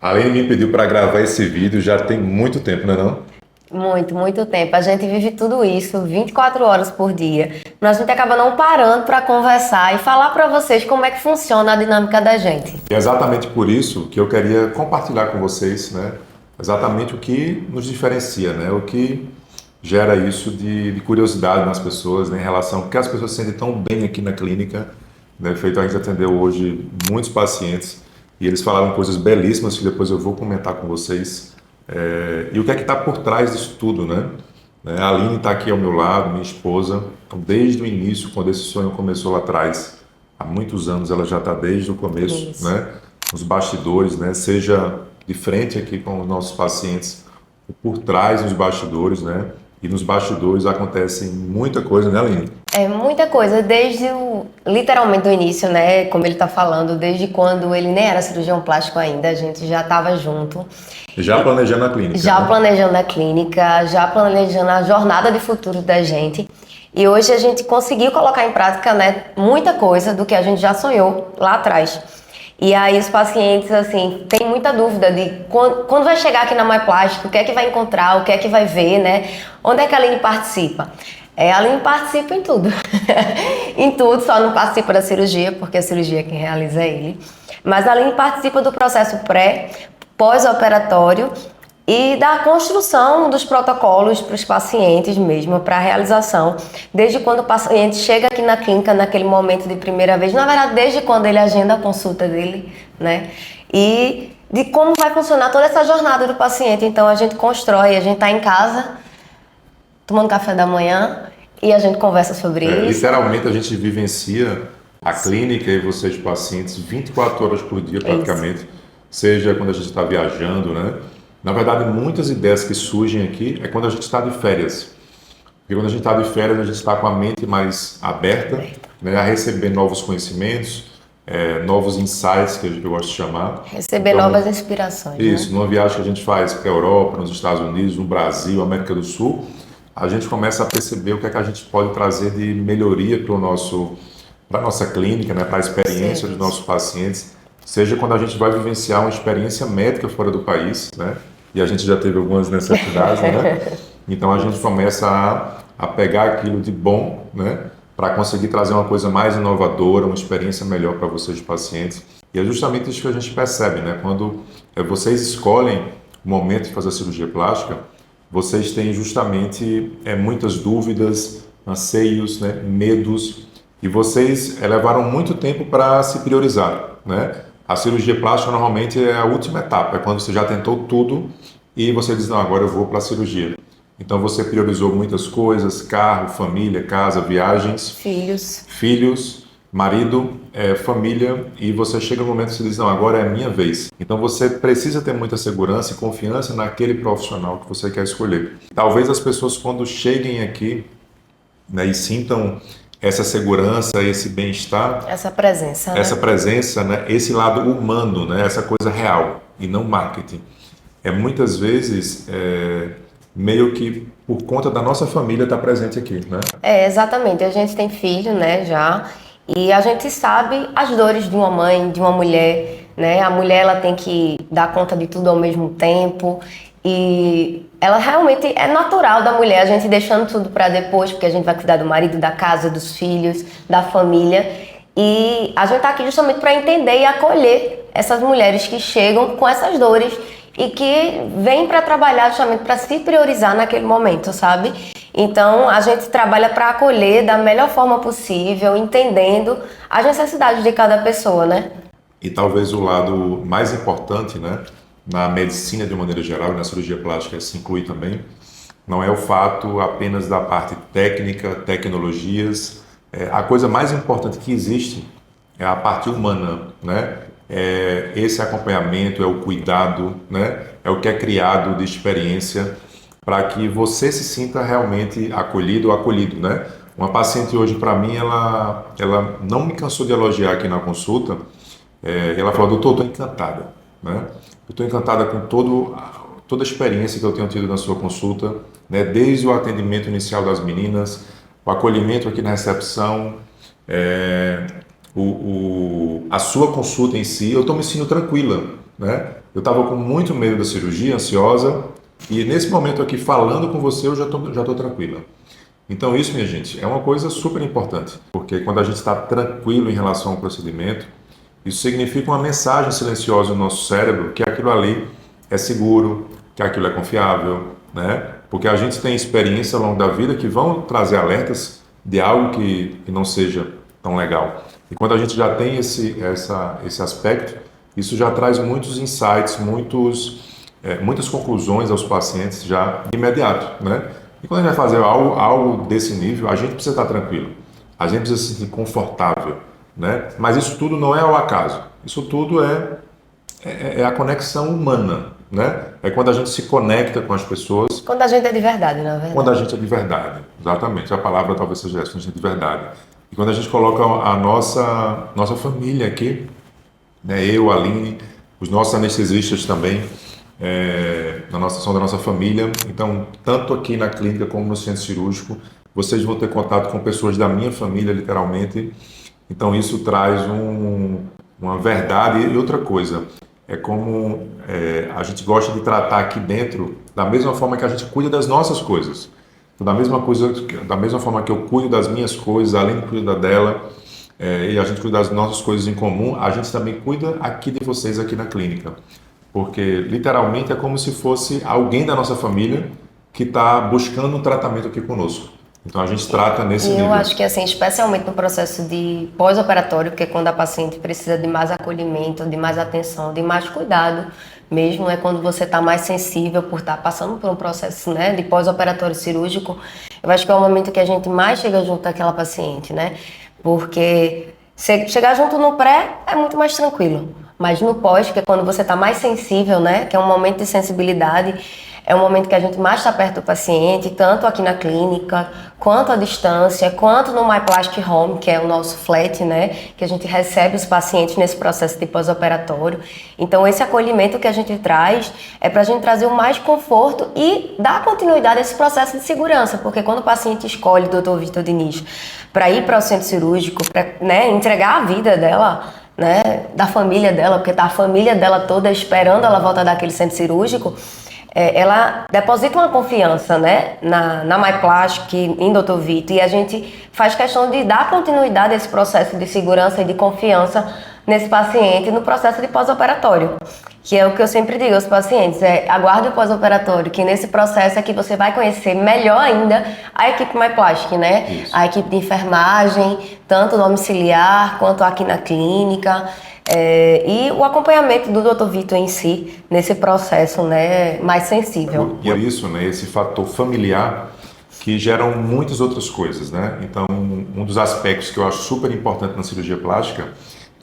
A Aline me pediu para gravar esse vídeo já tem muito tempo, não é não? Muito, muito tempo. A gente vive tudo isso 24 horas por dia. Mas a gente acaba não parando para conversar e falar para vocês como é que funciona a dinâmica da gente. E é exatamente por isso que eu queria compartilhar com vocês, né? Exatamente o que nos diferencia, né? O que gera isso de curiosidade nas pessoas, né? Em relação ao que as pessoas se sentem tão bem aqui na clínica, né? Feito a gente atendeu hoje muitos pacientes e eles falaram coisas belíssimas que depois eu vou comentar com vocês. E o que é que está por trás disso tudo, né? A Aline está aqui ao meu lado, minha esposa. Então, desde o início, quando esse sonho começou lá atrás, há muitos anos, ela já está desde o começo, Isso. né? Nos bastidores, né? Seja de frente aqui com os nossos pacientes, ou por trás nos bastidores, né? E nos bastidores acontece muita coisa, né, Aline? É muita coisa, literalmente do início, né? Como ele tá falando, desde quando ele nem era cirurgião plástico ainda, a gente já estava junto. Já planejando a clínica, Já né? planejando a clínica, já planejando a jornada de futuro da gente. E hoje a gente conseguiu colocar em prática, né, muita coisa do que a gente já sonhou lá atrás. E aí os pacientes, assim, têm muita dúvida de quando vai chegar aqui na MyPlástico, o que é que vai encontrar, o que é que vai ver, né? Onde é que a Aline participa? A Aline participa em tudo. Em tudo, só não participa da cirurgia, porque a cirurgia quem realiza é ele. Mas a Aline participa do processo pós-operatório e da construção dos protocolos para os pacientes mesmo, para a realização, desde quando o paciente chega aqui na clínica, naquele momento de primeira vez, na verdade, desde quando ele agenda a consulta dele, né? E de como vai funcionar toda essa jornada do paciente. Então, a gente constrói, a gente está em casa, tomando café da manhã, e a gente conversa sobre isso. Literalmente a gente vivencia a clínica e vocês pacientes 24 horas por dia praticamente, seja quando a gente está viajando, né? Na verdade, muitas ideias que surgem aqui é quando a gente está de férias. Porque quando a gente está de férias, a gente está com a mente mais aberta, né, a receber novos conhecimentos, novos insights, que eu gosto de chamar. Receber Então, novas inspirações. isso, Né? numa viagem que a gente faz para a Europa, nos Estados Unidos, no Brasil, América do Sul, a gente começa a perceber o que é que a gente pode trazer de melhoria para a nossa clínica, né, para a experiência dos nossos pacientes, seja quando a gente vai vivenciar uma experiência médica fora do país, né, e a gente já teve algumas necessidades, né, então a gente começa a pegar aquilo de bom, né, para conseguir trazer uma coisa mais inovadora, uma experiência melhor para vocês, pacientes. E é justamente isso que a gente percebe, né, quando vocês escolhem o momento de fazer a cirurgia plástica, vocês têm justamente muitas dúvidas, anseios, né, medos, e vocês levaram muito tempo para se priorizar, né? A cirurgia plástica normalmente é a última etapa, é quando você já tentou tudo e você diz, não, agora eu vou para a cirurgia. Então você priorizou muitas coisas, carro, família, casa, viagens, filhos, marido, família, e você chega no momento que você diz, não, agora é a minha vez. Então você precisa ter muita segurança e confiança naquele profissional que você quer escolher. Talvez as pessoas quando cheguem aqui, né, e sintam essa segurança, esse bem-estar, essa presença, né, esse lado humano, né, essa coisa real e não marketing. Muitas vezes meio que por conta da nossa família estar presente aqui, né? Exatamente. A gente tem filho, né, já, e a gente sabe as dores de uma mãe, de uma mulher, né? A mulher, ela tem que dar conta de tudo ao mesmo tempo e ela realmente é natural da mulher, a gente deixando tudo para depois, porque a gente vai cuidar do marido, da casa, dos filhos, da família. E a gente tá aqui justamente para entender e acolher essas mulheres que chegam com essas dores e que vêm para trabalhar justamente para se priorizar naquele momento, sabe? Então, a gente trabalha para acolher da melhor forma possível, entendendo as necessidades de cada pessoa, né? E talvez o lado mais importante, né, na medicina de uma maneira geral, e na cirurgia plástica se inclui também, não é o fato apenas da parte técnica, tecnologias. A coisa mais importante que existe é a parte humana, né? Esse acompanhamento, é o cuidado, né? É o que é criado de experiência para que você se sinta realmente acolhido ou acolhido, né? Uma paciente hoje, para mim, ela não me cansou de elogiar aqui na consulta. Ela falou, doutor, estou encantada, né? Eu estou encantada com toda a experiência que eu tenho tido na sua consulta, né? Desde o atendimento inicial das meninas, o acolhimento aqui na recepção, a sua consulta em si, eu estou me sentindo tranquila, né? eu estava com muito medo da cirurgia, ansiosa, e nesse momento aqui falando com você eu já tô tranquila. Então isso, minha gente, é uma coisa super importante, porque quando a gente está tranquilo em relação ao procedimento, isso significa uma mensagem silenciosa no nosso cérebro que aquilo ali é seguro, que aquilo é confiável, né? Porque a gente tem experiência ao longo da vida que vão trazer alertas de algo que não seja tão legal. E quando a gente já tem esse aspecto, isso já traz muitos insights, muitas conclusões aos pacientes já de imediato, né? E quando a gente vai fazer algo desse nível, a gente precisa estar tranquilo, a gente precisa se sentir confortável, né? Mas isso tudo não é ao acaso, isso tudo é a conexão humana, né? É quando a gente se conecta com as pessoas. Quando a gente é de verdade, na verdade. Quando a gente é de verdade, exatamente. A palavra talvez seja essa, quando a gente é de verdade. E quando a gente coloca a nossa família aqui, né? Eu, a Aline, os nossos anestesistas também, são da nossa família. Então, tanto aqui na clínica como no centro cirúrgico, vocês vão ter contato com pessoas da minha família, literalmente. Então, isso traz uma verdade. E outra coisa, é como a gente gosta de tratar aqui dentro da mesma forma que a gente cuida das nossas coisas. Então, da mesma forma que eu cuido das minhas coisas, além de cuidar dela, e a gente cuida das nossas coisas em comum, a gente também cuida aqui de vocês aqui na clínica. Porque, literalmente, é como se fosse alguém da nossa família que está buscando um tratamento aqui conosco. Então, a gente trata nesse nível. Eu acho que, assim, especialmente no processo de pós-operatório, porque quando a paciente precisa de mais acolhimento, de mais atenção, de mais cuidado mesmo, é quando você está mais sensível por estar passando por um processo, né, de pós-operatório cirúrgico. Eu acho que é o momento que a gente mais chega junto daquela paciente, né? Porque chegar junto no pré é muito mais tranquilo. Mas no pós, que é quando você está mais sensível, né? Que é um momento de sensibilidade, é um momento que a gente mais está perto do paciente, tanto aqui na clínica, quanto à distância, quanto no MyPlastic Home, que é o nosso flat, né? Que a gente recebe os pacientes nesse processo de pós-operatório. Então, esse acolhimento que a gente traz é para a gente trazer o mais conforto e dar continuidade a esse processo de segurança, porque quando o paciente escolhe o Dr. Vitor Diniz para ir para o centro cirúrgico, para, né, entregar a vida dela, né, da família dela, porque tá a família dela toda esperando ela voltar daquele centro cirúrgico, ela deposita uma confiança, né, na MyPlastic, em Dr. Vitor, e a gente faz questão de dar continuidade a esse processo de segurança e de confiança nesse paciente no processo de pós-operatório, que é o que eu sempre digo aos pacientes, aguarde o pós-operatório, que nesse processo é que você vai conhecer melhor ainda a equipe MyPlastic, né? Isso. A equipe de enfermagem, tanto domiciliar quanto aqui na clínica, e o acompanhamento do Dr. Vitor em si, nesse processo, né, mais sensível. E é isso, né, esse fator familiar que geram muitas outras coisas, né? Então, um dos aspectos que eu acho super importante na cirurgia plástica,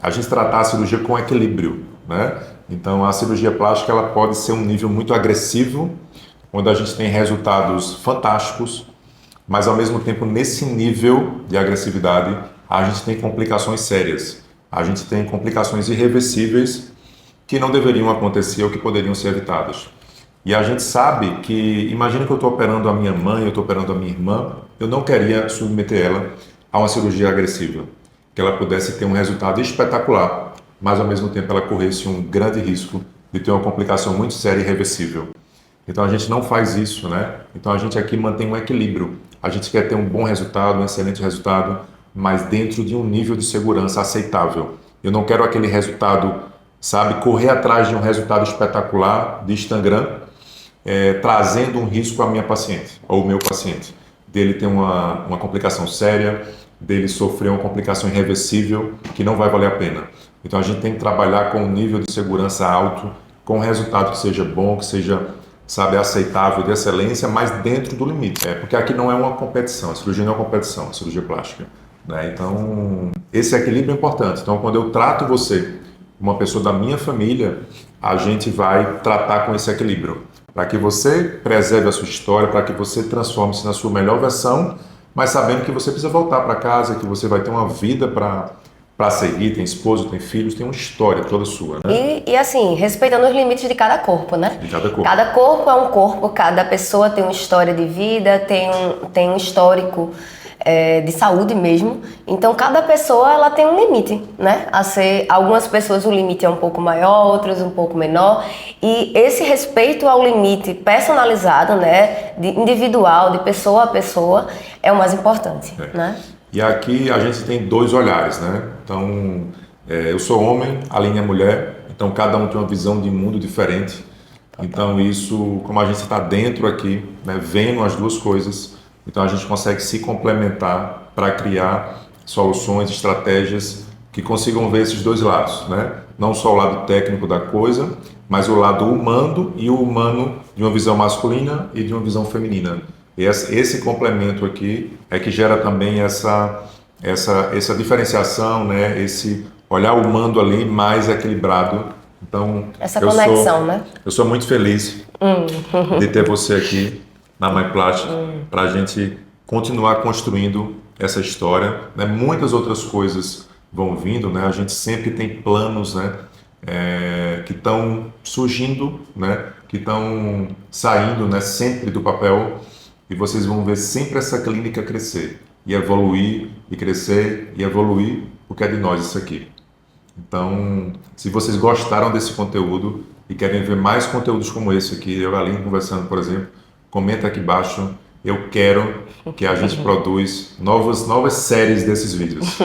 a gente tratar a cirurgia com equilíbrio, né? Então, a cirurgia plástica ela pode ser um nível muito agressivo, onde a gente tem resultados fantásticos, mas ao mesmo tempo, nesse nível de agressividade, a gente tem complicações sérias. A gente tem complicações irreversíveis que não deveriam acontecer ou que poderiam ser evitadas. E a gente sabe que, imagina que eu estou operando a minha mãe, eu estou operando a minha irmã, eu não queria submeter ela a uma cirurgia agressiva, que ela pudesse ter um resultado espetacular, mas ao mesmo tempo ela corresse um grande risco de ter uma complicação muito séria e irreversível. Então a gente não faz isso, né? Então a gente aqui mantém um equilíbrio. A gente quer ter um bom resultado, um excelente resultado, mas dentro de um nível de segurança aceitável. Eu não quero aquele resultado, sabe, correr atrás de um resultado espetacular de Instagram, trazendo um risco à minha paciente, ou ao meu paciente, dele ter uma complicação séria, dele sofrer uma complicação irreversível que não vai valer a pena. Então a gente tem que trabalhar com um nível de segurança alto, com um resultado que seja bom, que seja, sabe, aceitável, de excelência, mas dentro do limite. Porque aqui não é uma competição, a cirurgia não é uma competição, a cirurgia plástica, né? Então, esse equilíbrio é importante. Então, quando eu trato você, uma pessoa da minha família, a gente vai tratar com esse equilíbrio, para que você preserve a sua história, para que você transforme-se na sua melhor versão, mas sabendo que você precisa voltar para casa, que você vai ter uma vida para seguir, tem esposo, tem filhos, tem uma história toda sua, né? E assim, respeitando os limites de cada corpo, né? De cada corpo. Cada corpo é um corpo, cada pessoa tem uma história de vida, tem um histórico de saúde mesmo. Então, cada pessoa ela tem um limite, né? Algumas pessoas o limite é um pouco maior, outras um pouco menor. E esse respeito ao limite personalizado, né? Individual, de pessoa a pessoa, é o mais importante, né? E aqui a gente tem dois olhares, né? Então, eu sou homem, a Aline é mulher, então cada um tem uma visão de mundo diferente. Então isso, como a gente está dentro aqui, né, vendo as duas coisas, então a gente consegue se complementar para criar soluções, estratégias que consigam ver esses dois lados, né? Não só o lado técnico da coisa, mas o lado humano e o humano de uma visão masculina e de uma visão feminina. E esse complemento aqui é que gera também essa diferenciação, né? Esse olhar o humano ali mais equilibrado. Então, essa conexão, né? Eu sou muito feliz de ter você aqui na MyPlast para a gente continuar construindo essa história, né? Muitas outras coisas vão vindo, né? A gente sempre tem planos, né? Que estão surgindo, né? Que estão saindo, né? Sempre do papel, e vocês vão ver sempre essa clínica crescer e evoluir e crescer e evoluir, porque é de nós isso aqui. Então, se vocês gostaram desse conteúdo e querem ver mais conteúdos como esse aqui, eu e a Aline conversando, por exemplo, comenta aqui embaixo. Eu quero que a gente produza novas séries desses vídeos.